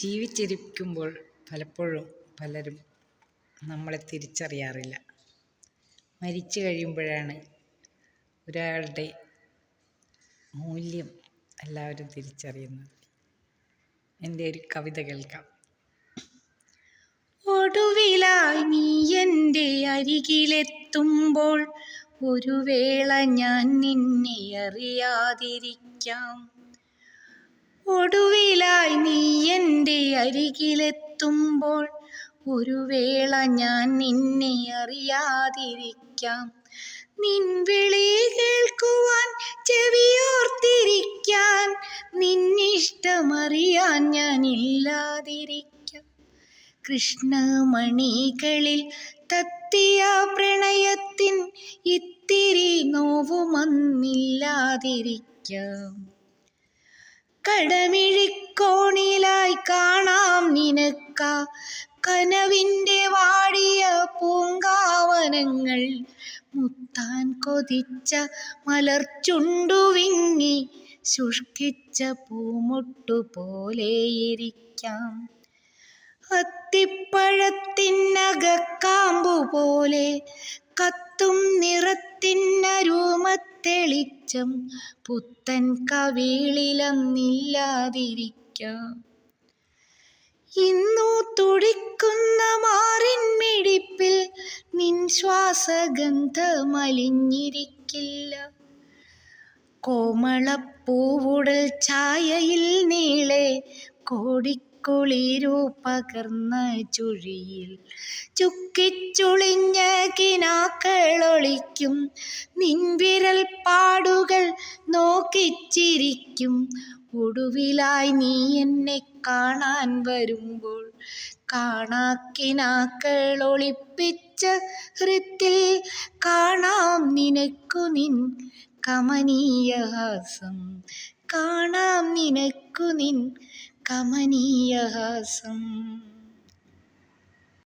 ജീവിച്ചിരിക്കുമ്പോൾ പലപ്പോഴും പലരും നമ്മളെ തിരിച്ചറിയാറില്ല. മരിച്ചു കഴിയുമ്പോഴാണ് ഒരാളുടെ മൂല്യം എല്ലാവരും തിരിച്ചറിയുന്നത്. എൻ്റെ ഒരു കവിത കേൾക്കാം. ഒടുവിലായി നീ എൻ്റെ അരികിലെത്തുമ്പോൾ ഒരു വേള ഞാൻ നിന്നെ അറിയാതിരിക്കാം. ഒടുവിലായി നീ എൻ്റെ അരികിലെത്തുമ്പോൾ ഒരു വേള ഞാൻ നിന്നെ അറിയാതിരിക്കാം. നിൻ വിളി കേൾക്കുവാൻ ചെവിയോർത്തിരിക്കാൻ, നിന്നിഷ്ടമറിയാൻ ഞാനില്ലാതിരിക്കാം. കൃഷ്ണമണികളിൽ തത്തിയ പ്രണയത്തിൻ ഇത്തിരി നോവുമന്നില്ലാതിരിക്കാം. കടമിഴിക്കോണിലായി കാണാം നിനക്കാ കനവിൻ്റെ വാടിയ പൂങ്കാവനങ്ങൾ. മുത്താൻ കൊതിച്ച മലർചുണ്ടുവിങ്ങി ശുഷ്കിച്ച പൂമൊട്ടുപോലെയിരിക്കാം. അത്തിപ്പഴത്തിനകക്കാമ്പുപോലെ കത്തും നിറത്തിനരൂമത്തെളിച്ചം പുത്തൻ കവിളിലന്നില്ലാതിരിക്കാം. ഇന്നു തുടിക്കുന്ന മാറിൻമിടിപ്പിൽ നിൻ ശ്വാസഗന്ധമലിഞ്ഞിരിക്കില്ല. കോമളപ്പൂവുടൽ ഛായയിൽ നീളെ കോടിക്കുളിരു പകർന്ന ചുഴിയിൽ ചുക്കിച്ചുളിഞ്ഞ കിനാക്കളൊളിക്കും. നിൻ വിരൽ പാടുകൾ നോക്കിച്ചിരിക്കും. ഒടുവിലായി നീ എന്നെ കാണാൻ വരുമ്പോൾ കാണാക്കിനാക്കളൊളിപ്പിച്ച ഹൃത്തിൽ കാണാം നിനക്കു നിൻ കമനീയഹാസം. കാണാം നിനക്കു നിൻ കമനീയഹാസം.